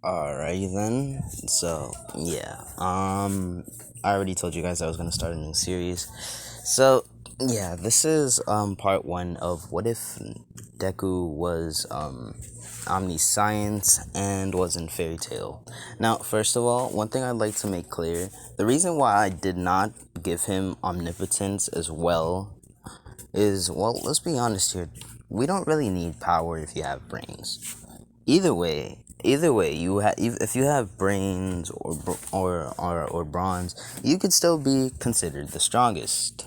Alrighty then. So yeah. I already told you guys I was gonna start a new series. So yeah, this is part one of what if Deku was omniscience and was in fairy tale. Now, first of all, one thing I'd like to make clear, the reason why I did not give him omnipotence as well is, well, let's be honest here. We don't really need power if you have brains. Either way, if you have brains or bronze, you could still be considered the strongest.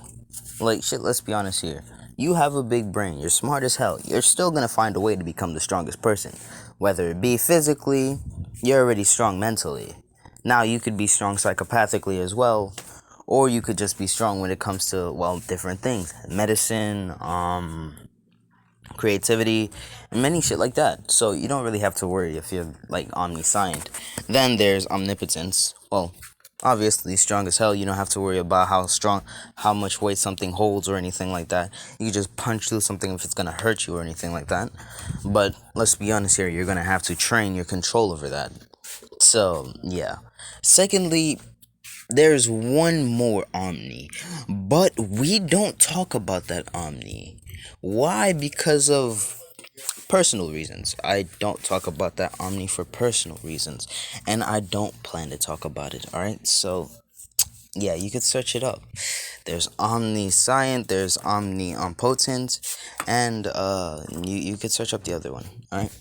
Like shit, let's be honest here. You have a big brain, you're smart as hell. You're still gonna find a way to become the strongest person. Whether it be physically, you're already strong mentally. Now you could be strong psychopathically as well, or you could just be strong when it comes to, well, different things. Medicine, creativity, and many shit like that. So you don't really have to worry if you're like omniscient. Then there's omnipotence. Well, obviously strong as hell. You don't have to worry about how much weight something holds or anything like that. You can just punch through something if it's gonna hurt you or anything like that. But let's be honest here. You're gonna have to train your control over that. So yeah. Secondly, there's one more Omni, but we don't talk about that Omni. Why? Because of personal reasons. I don't talk about that Omni for personal reasons, and I don't plan to talk about it. Alright, so yeah, you could search it up. There's omniscient, there's omnipotent, and you could search up the other one. Alright.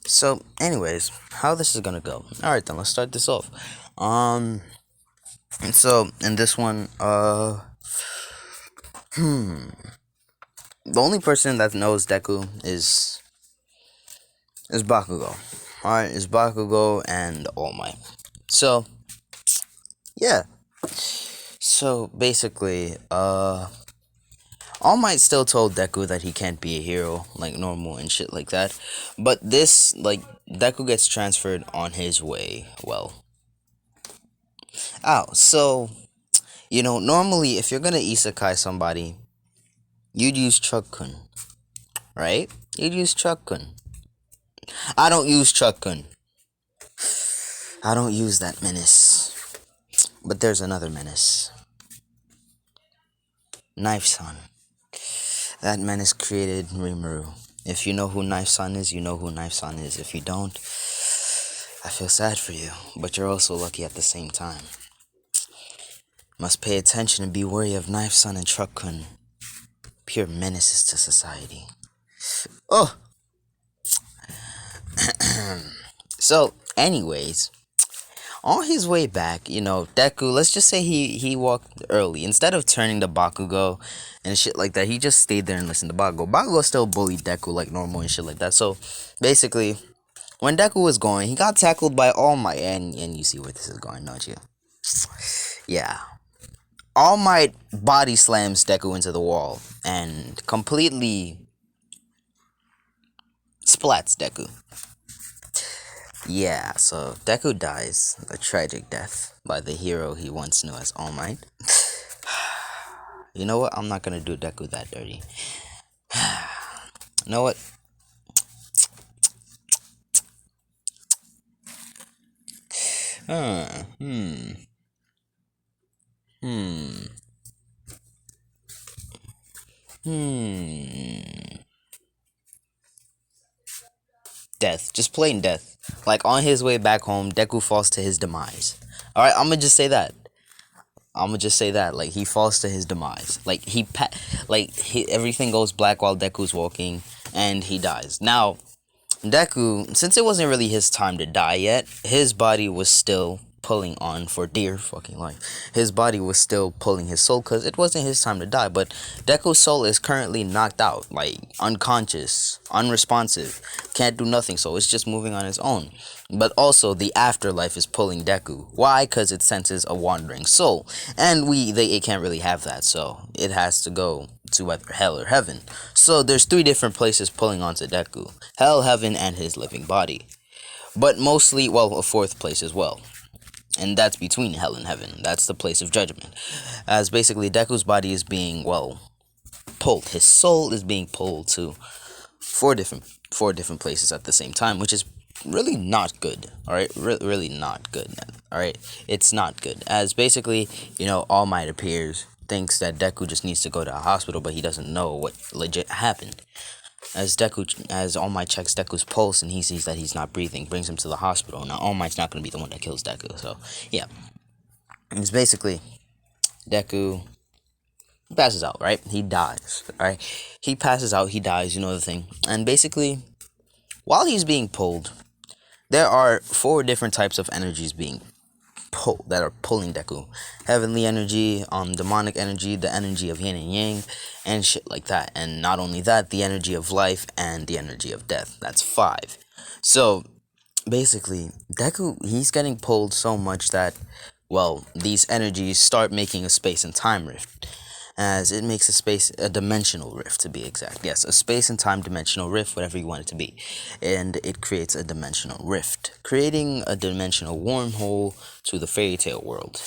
So, anyways, how this is gonna go. Alright then, let's start this off. And so in this one, the only person that knows Deku is Bakugo. Alright, is Bakugo and All Might. So yeah. So basically, All Might still told Deku that he can't be a hero like normal and shit like that. But this, like, Deku gets transferred on his way. Well, so normally if you're gonna isekai somebody, you'd use Truck-kun, right? You'd use Truck-kun. I don't use Truck-kun. I don't use that menace. But there's another menace. Knife Sun. That menace created Rimuru. If you know who Knife Sun is, you know who Knife Sun is. If you don't, I feel sad for you. But you're also lucky at the same time. Must pay attention and be wary of Knife Sun and Truck-kun. Pure menaces to society. Oh! So, anyways, on his way back, Deku, let's just say he walked early. Instead of turning to Bakugo and shit like that, he just stayed there and listened to Bakugo. Bakugo still bullied Deku like normal and shit like that. So, basically, when Deku was going, he got tackled by All Might. And you see where this is going, don't you? Yeah. All Might body slams Deku into the wall and completely splats Deku. Yeah, so Deku dies a tragic death by the hero he once knew as All Might. You know what? I'm not gonna do Deku that dirty. You know what? Death. Just plain death. Like, on his way back home, Deku falls to his demise. Alright, I'm gonna just say that. Like, he falls to his demise. Like, everything goes black while Deku's walking, and he dies. Now, Deku, since it wasn't really his time to die yet, his body was still pulling on for dear fucking life. His body was still pulling his soul because it wasn't his time to die. But Deku's soul is currently knocked out, like unconscious, unresponsive, can't do nothing. So it's just moving on its own. But also the afterlife is pulling Deku. Why? Because it senses a wandering soul, and it can't really have that. So it has to go to either hell or heaven. So there's 3 different places pulling onto Deku: hell, heaven, and his living body. But mostly, well, a 4th place as well. And that's between hell and heaven. That's the place of judgment. As basically Deku's body is being, well, pulled. His soul is being pulled to 4 different places at the same time, which is really not good. All right, really not good. All right, it's not good. As basically, All Might appears, thinks that Deku just needs to go to a hospital, but he doesn't know what legit happened. As All Might checks Deku's pulse and he sees that he's not breathing, brings him to the hospital. Now All Might's not gonna be the one that kills Deku, so yeah. It's basically Deku passes out, right? He dies, right? He passes out, he dies, you know the thing. And basically, while he's being pulled, there are four different types of energies being pulled that are pulling Deku. Heavenly energy, demonic energy, the energy of yin and yang, and shit like that. And not only that, the energy of life and the energy of death. That's five. So basically, Deku, he's getting pulled so much that, well, these energies start making a space and time rift. As it makes a dimensional rift to be exact. Yes, a space and time dimensional rift, whatever you want it to be. And it creates a dimensional rift, creating a dimensional wormhole to the fairy tale world.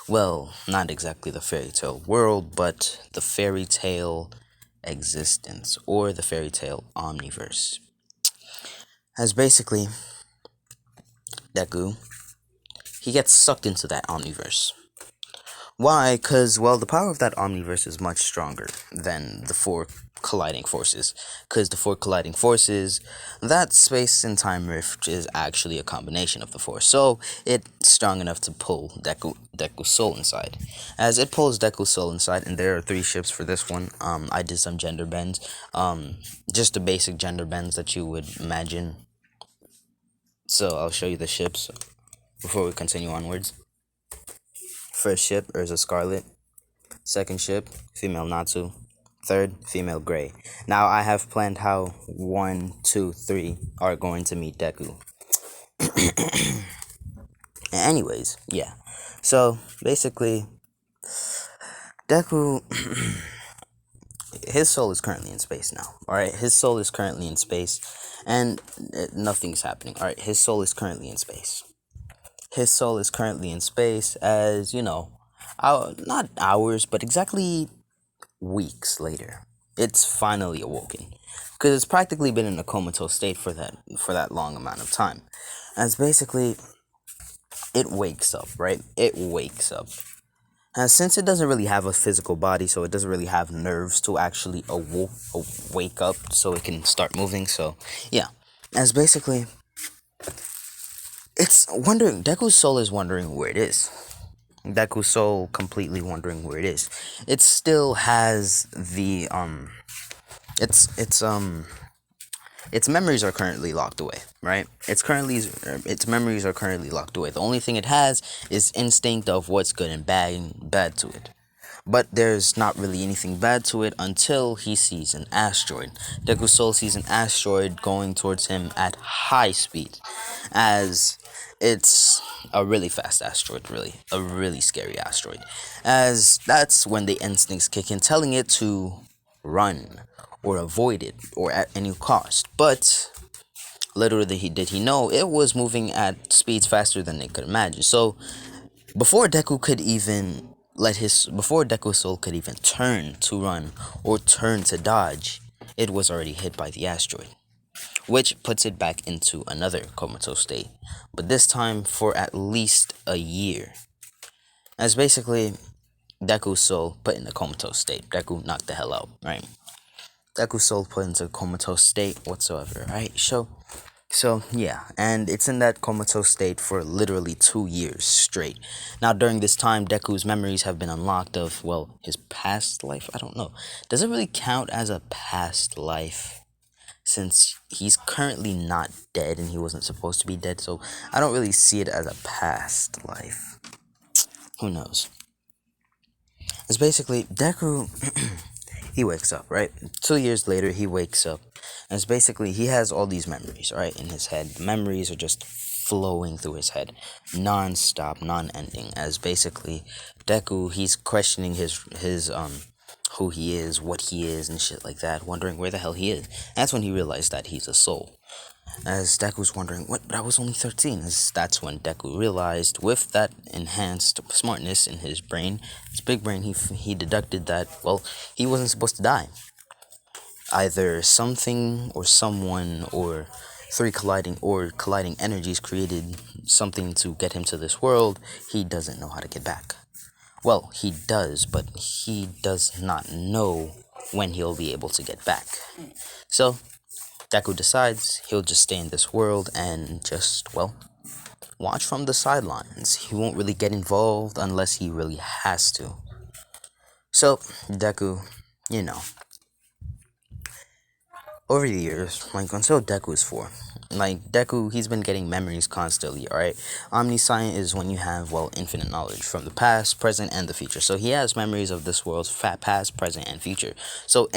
Well, not exactly the fairy tale world, but the fairy tale existence, or the fairy tale omniverse. As basically, Deku, he gets sucked into that omniverse. Why? Because, well, the power of that omniverse is much stronger than the four colliding forces. Because the four colliding forces, that space and time rift is actually a combination of the four. So, it's strong enough to pull Deku's soul inside. As it pulls Deku's soul inside, and there are three ships for this one. I did some gender bends. Just the basic gender bends that you would imagine. So, I'll show you the ships before we continue onwards. First ship, Urza Scarlet. Second ship, female Natsu. Third, female Gray. Now I have planned how 1, 2, 3 are going to meet Deku. Anyways, yeah. So basically, Deku, his soul is currently in space now. Alright, his soul is currently in space, and nothing's happening. Alright, his soul is currently in space. His soul is currently in space, as not hours, but exactly weeks later, it's finally awoken, because it's practically been in a comatose state for that long amount of time. As basically, it wakes up, right? It wakes up. And since it doesn't really have a physical body, so it doesn't really have nerves to actually wake up so it can start moving. So yeah, as basically, it's wondering. Deku's soul is wondering where it is. Deku's soul completely wondering where it is. It still has the its memories are currently locked away, right? Its memories are currently locked away. The only thing it has is instinct of what's good and bad to it. But there's not really anything bad to it until he sees an asteroid. Deku's soul sees an asteroid going towards him at high speed, as it's a really fast asteroid, really. A really scary asteroid. As that's when the instincts kick in, telling it to run or avoid it or at any cost. But little did he know, it was moving at speeds faster than they could imagine. So before Deku's soul could even turn to run or turn to dodge, it was already hit by the asteroid, which puts it back into another comatose state, but this time for at least a year. As basically, Deku's soul put in a comatose state. Deku knocked the hell out, right? Deku's soul put into a comatose state whatsoever, right? So yeah, and it's in that comatose state for literally 2 years straight. Now during this time, Deku's memories have been unlocked of, well, his past life. I don't know. Does it really count as a past life? Since he's currently not dead and he wasn't supposed to be dead, so I don't really see it as a past life. Who knows? It's basically Deku. He wakes up, right? 2 years later, he wakes up. And it's basically, he has all these memories, right, in his head. The memories are just flowing through his head, non-stop, non-ending. As basically, Deku, he's questioning his who he is, what he is, and shit like that, wondering where the hell he is. That's when he realized that he's a soul. As Deku's wondering, what? But I was only 13. That's when Deku realized, with that enhanced smartness in his brain, his big brain, he deducted that, well, he wasn't supposed to die. Either something or someone or three colliding energies created something to get him to this world, he doesn't know how to get back. Well, he does, but he does not know when he'll be able to get back. So, Deku decides he'll just stay in this world and just, well, watch from the sidelines. He won't really get involved unless he really has to. So, Deku, you know, over the years, like until Deku is 4, like Deku, he's been getting memories constantly. All right, omniscient is when you have infinite knowledge from the past, present, and the future. So he has memories of this world's past, present, and future. So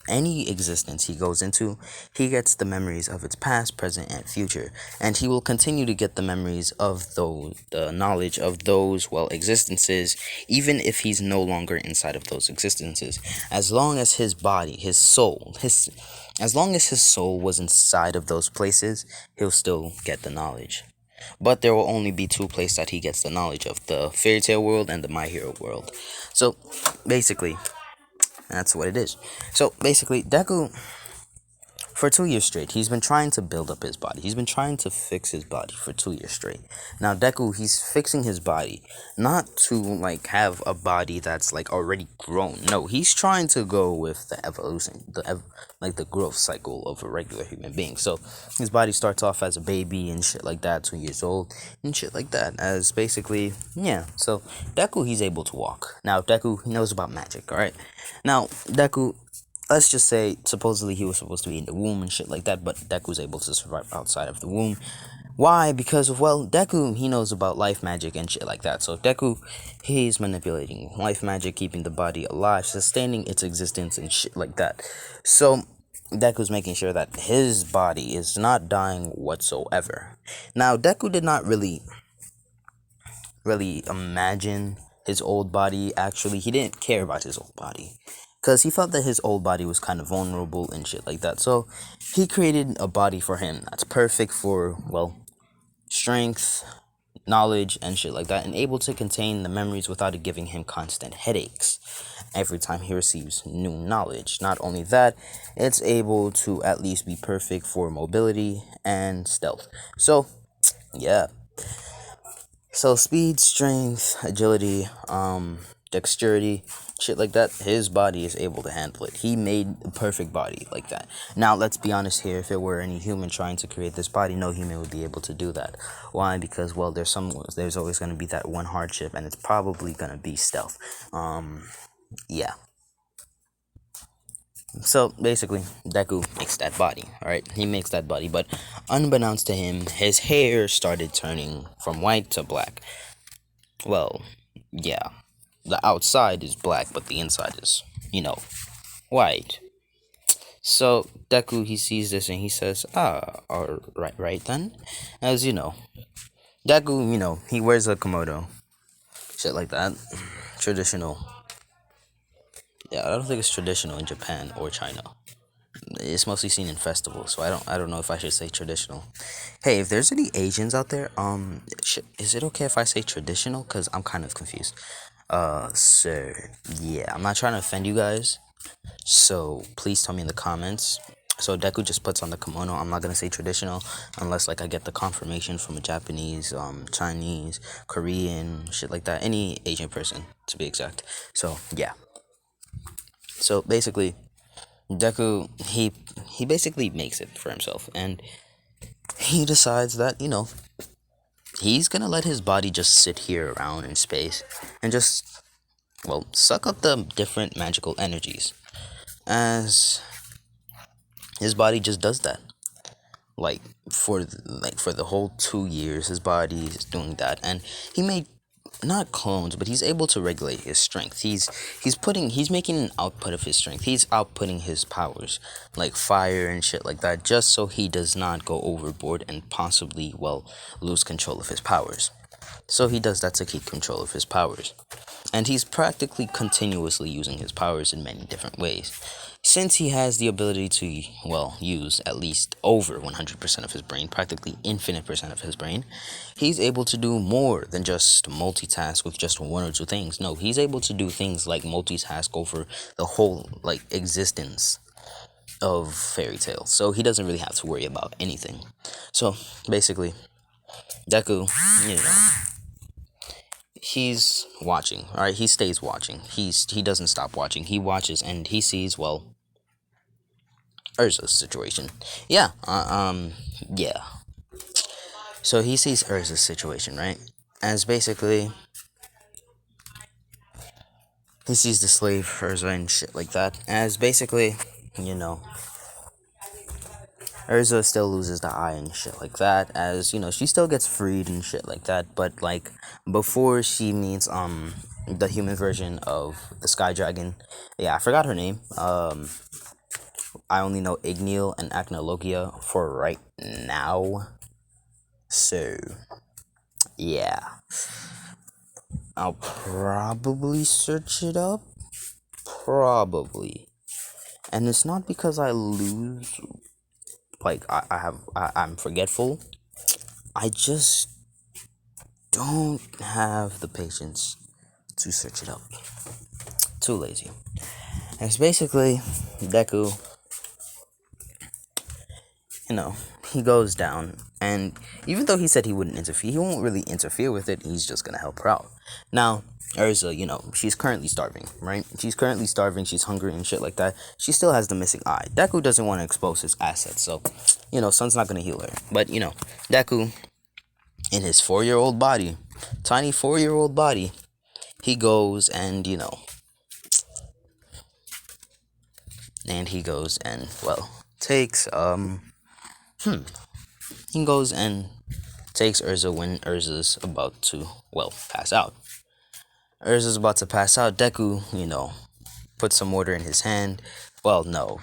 any existence he goes into, he gets the memories of its past, present, and future, and he will continue to get the memories of the knowledge of those existences, even if he's no longer inside of those existences. As long as his body, his soul, as long as his soul was inside of those places, he'll still get the knowledge. But there will only be two places that he gets the knowledge of: the fairy tale world and the My Hero world. So basically, that's what it is. So basically, Deku, for 2 years straight, he's been trying to build up his body. He's been trying to fix his body for 2 years straight. Now, Deku, he's fixing his body not to have a body that's already grown. No, he's trying to go with the evolution, the growth cycle of a regular human being. So his body starts off as a baby and shit like that, 2 years old and shit like that. As basically, yeah. So Deku, he's able to walk. Now, Deku, he knows about magic. All right. Now, Deku, let's just say supposedly he was supposed to be in the womb and shit like that, but Deku was able to survive outside of the womb. Why? Because of Deku, he knows about life magic and shit like that. So Deku, he's manipulating life magic, keeping the body alive, sustaining its existence and shit like that. So Deku's making sure that his body is not dying whatsoever. Now, Deku did not really imagine his old body. Actually, he didn't care about his old body, because he felt that his old body was kind of vulnerable and shit like that. So he created a body for him that's perfect for, strength, knowledge, and shit like that, and able to contain the memories without it giving him constant headaches every time he receives new knowledge. Not only that, it's able to at least be perfect for mobility and stealth. So, yeah. So speed, strength, agility, dexterity, shit like that, his body is able to handle it. He made a perfect body like that. Now, let's be honest here. If it were any human trying to create this body, no human would be able to do that. Why? Because, there's always going to be that one hardship, and it's probably going to be stealth. Yeah. So, basically, Deku makes that body, alright? He makes that body, but unbeknownst to him, his hair started turning from white to black. Well, yeah. The outside is black, but the inside is, white. So, Deku, he sees this and he says, right then. As you know, Deku, he wears a komodo. Shit like that. Traditional. Yeah, I don't think it's traditional in Japan or China. It's mostly seen in festivals, so I don't know if I should say traditional. Hey, if there's any Asians out there, is it okay if I say traditional? Cause I'm kind of confused. So yeah, I'm not trying to offend you guys, so please tell me in the comments. So Deku just puts on the kimono. I'm not gonna say traditional unless I get the confirmation from a Japanese, Chinese, Korean, shit like that. Any Asian person, to be exact. So yeah. So basically, Deku, he basically makes it for himself, and he decides that he's gonna let his body just sit here around in space and just suck up the different magical energies, as his body just does that. For the whole 2 years, his body is doing that, and he made not clones, but he's able to regulate his strength. He's making an output of his strength. He's outputting his powers, like fire and shit like that, just so he does not go overboard and possibly lose control of his powers. So he does that to keep control of his powers. And he's practically continuously using his powers in many different ways. Since he has the ability to, use at least over 100% of his brain, practically infinite percent of his brain, he's able to do more than just multitask with just one or two things. No, he's able to do things like multitask over the whole, existence. of fairy tales, so he doesn't really have to worry about anything. So basically, Deku, you know, he's watching. All right, he stays watching. He doesn't stop watching. He watches and he sees, well, Urza's situation. Yeah. Yeah. So he sees Urza's situation, right? As basically he sees the slave Urza and shit like that. As basically, you know, Urza still loses the eye and shit like that. As you know, she still gets freed and shit like that. But like before she meets the human version of the Sky Dragon, yeah, I forgot her name. I only know Igneel and Acnologia for right now. So yeah, I'll probably search it up. Probably. And it's not because I lose, like, I'm forgetful. I just don't have the patience to search it up. Too lazy. And it's basically Deku, you know, he goes down. And even though he said he wouldn't interfere, he won't really interfere with it. He's just gonna help her out. Now, Urza, you know, she's currently starving, right? She's currently starving, she's hungry and shit like that. She still has the missing eye. Deku doesn't want to expose his assets, so, you know, Sun's not gonna heal her. But, you know, Deku, in his 4-year-old body, tiny 4-year-old body, he goes and, you know, well, takes, he goes and takes Urza when Urza's about to, well, pass out. Urza's about to pass out. Deku, you know, puts some water in his hand. Well, no,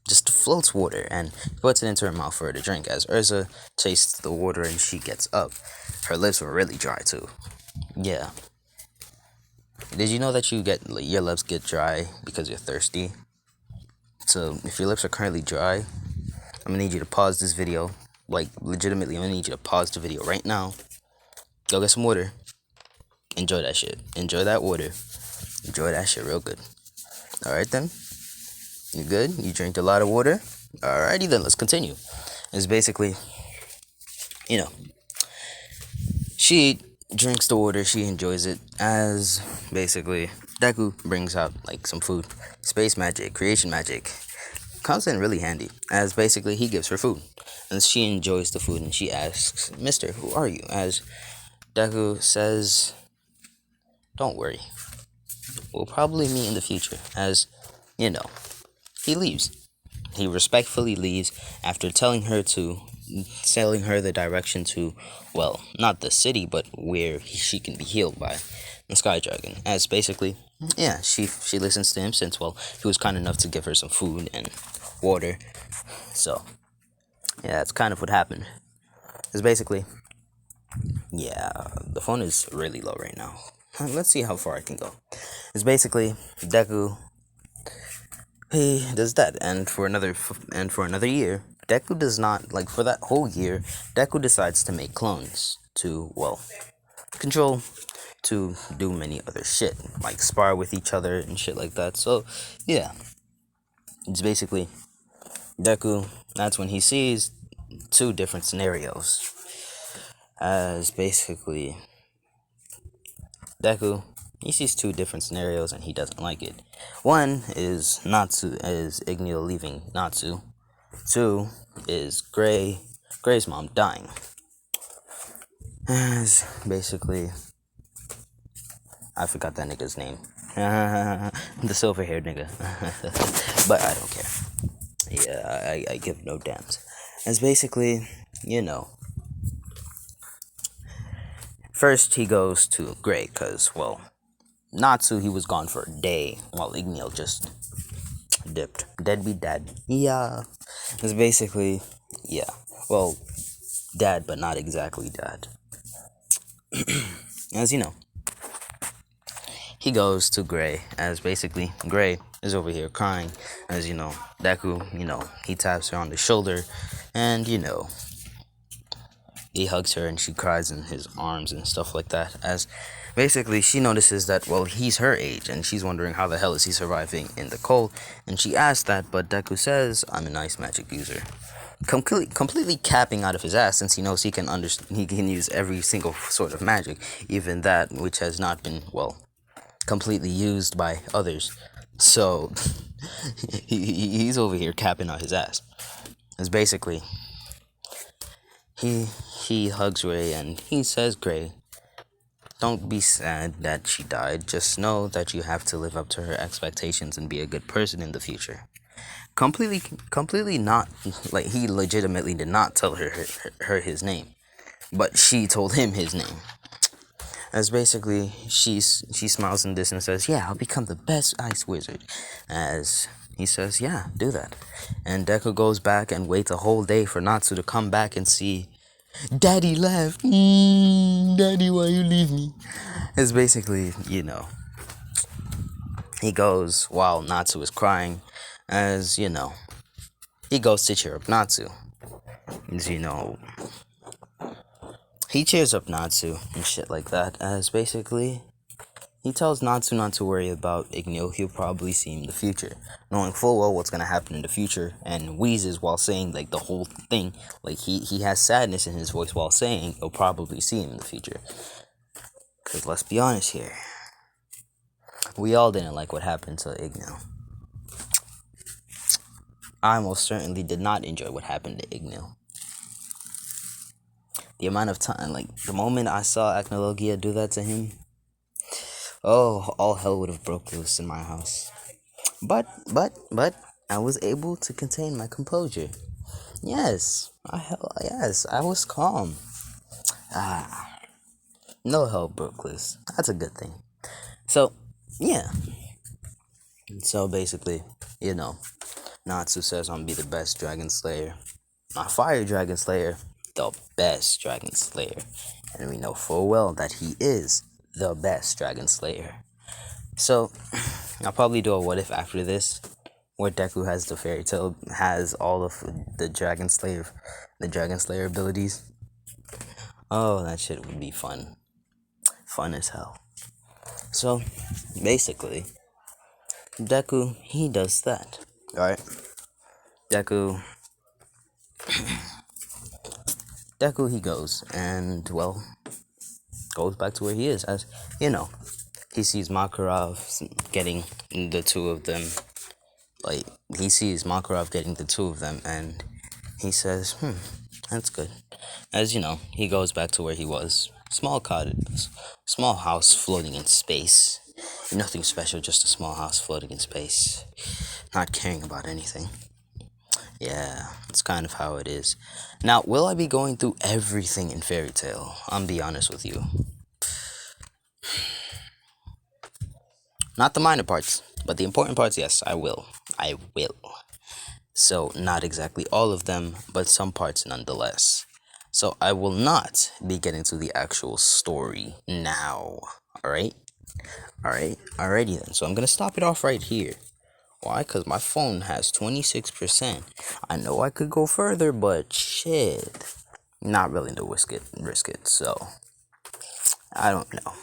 just floats water and puts it into her mouth for her to drink. As Urza tastes the water and she gets up, her lips were really dry too. Yeah. Did you know that your lips get dry because you're thirsty? So if your lips are currently dry, I'm gonna need you to pause this video. Like legitimately, I'm gonna need you to pause the video right now. Go get some water. Enjoy that shit. Enjoy that water. Enjoy that shit real good. Alright then. You good? You drank a lot of water? Alrighty then, let's continue. It's basically, you know, she drinks the water, she enjoys it, as basically Deku brings out like some food. Space magic, creation magic. Comes in really handy, as basically he gives her food. And she enjoys the food and she asks, Mister, who are you? As Deku says, don't worry. We'll probably meet in the future, as, you know, he leaves. He respectfully leaves after telling her the direction to, well, not the city, but where she can be healed by the Sky Dragon. As basically, yeah, she listens to him since, well, he was kind enough to give her some food and water. So, yeah, that's kind of what happened. It's basically, yeah, the phone is really low right now. Let's see how far I can go. It's basically Deku. He does that, and for another year, Deku does not, like, for that whole year, Deku decides to make clones to, well, control, to do many other shit, like spar with each other and shit like that. So yeah, it's basically Deku. That's when he sees 2 different scenarios, as basically Deku, he sees 2 different scenarios and he doesn't like it. One is Igneel leaving Natsu. 2 is Gray's mom dying. As basically, I forgot that nigga's name. The silver haired nigga. But I don't care. Yeah, I give no damns. As basically, you know, first he goes to Gray, cause, well, Natsu, he was gone for a day, while Igneel just dipped. Deadbeat dad. Yeah. It's basically, yeah. Well, dad, but not exactly dad. As you know, he goes to Gray, as basically Gray is over here crying. As you know, Deku, you know, he taps her on the shoulder, and you know, He hugs her and she cries in his arms and stuff like that. As basically she notices that, well, he's her age and she's wondering how the hell is he surviving in the cold. And she asks that, but Deku says, I'm an ice magic user. Completely capping out of his ass, since he knows he can use every single sort of magic, even that which has not been, well, completely used by others. So he's over here capping out his ass. It's basically he he hugs Ray and he says, Gray, don't be sad that she died. Just know that you have to live up to her expectations and be a good person in the future. Completely not, like, he legitimately did not tell her his name, but she told him his name. As basically she smiles in this and says, yeah, I'll become the best ice wizard. As he says, yeah, do that. And Deku goes back and waits a whole day for Natsu to come back and see Daddy left. Daddy, why you leave me? It's basically, he goes while Natsu is crying, as he goes to cheer up Natsu. As he cheers up Natsu and shit like that, as basically he tells Natsu not to worry about Igneo. He'll probably see him in the future, knowing full well what's gonna happen in the future, and wheezes while saying, like, the whole thing. Like, he has sadness in his voice while saying he'll probably see him in the future. Because let's be honest here, we all didn't like what happened to Igneo. I most certainly did not enjoy what happened to Igneo. The amount of time, like, the moment I saw Acnologia do that to him, oh, all hell would have broke loose in my house. But, I was able to contain my composure. Yes, I was calm. No hell broke loose. That's a good thing. So, yeah. So basically, Natsu says I'm be the best Dragon Slayer. Not Fire Dragon Slayer, the best Dragon Slayer. And we know full well that he is the best Dragon Slayer. So, I'll probably do a what if after this, where Deku has the fairy tale, has all of the Dragon Slayer abilities. Oh, that shit would be fun. Fun as hell. So, basically, Deku, he does that. Alright? Deku, he goes, and, well, goes back to where he is, as, he sees Makarov getting the two of them, and he says, that's good. As, he goes back to where he was. Small cottage, small house floating in space. Nothing special, just a small house floating in space. Not caring about anything. Yeah, that's kind of how it is. Now, will I be going through everything in Fairy Tail? I'm be honest with you. Not the minor parts, but the important parts, yes, I will. So, not exactly all of them, but some parts nonetheless. So, I will not be getting to the actual story now. Alright? Alrighty then. So, I'm gonna stop it off right here. Why? Because my phone has 26%. I know I could go further, but shit. Not willing to risk it, so I don't know.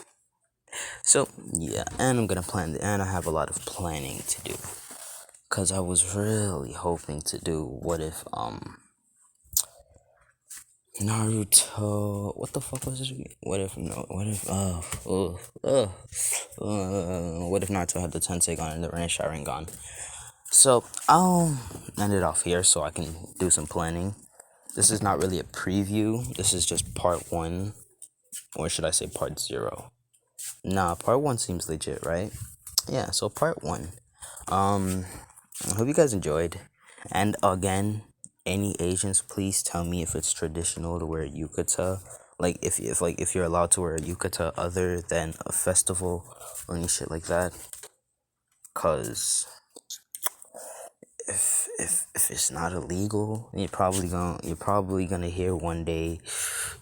So, yeah, and I'm gonna and I have a lot of planning to do. Because I was really hoping to do what if, Naruto, what the fuck was it? What if Naruto had the Tensegon and the Ren Sharingan? So, I'll end it off here so I can do some planning. This is not really a preview, this is just part 1, or should I say part 0? Nah, part 1 seems legit, right? Yeah, so part 1. I hope you guys enjoyed. And again, any Asians, please tell me if it's traditional to wear yukata. Like, if you're allowed to wear a yukata other than a festival or any shit like that. Cause if it's not illegal, you're probably gonna hear one day.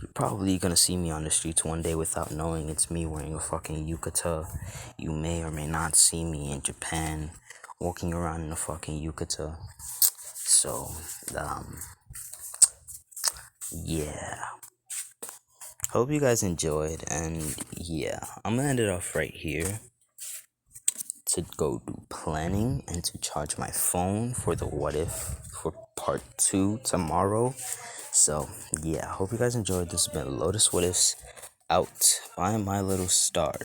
You're probably gonna see me on the streets one day without knowing it's me wearing a fucking yukata. You may or may not see me in Japan walking around in a fucking yukata. So, yeah. hope you guys enjoyed, and yeah, I'm gonna end it off right here to go do planning and to charge my phone for the what if for part 2 tomorrow. So yeah, hope you guys enjoyed. This has been Lotus What Ifs, out by my little star.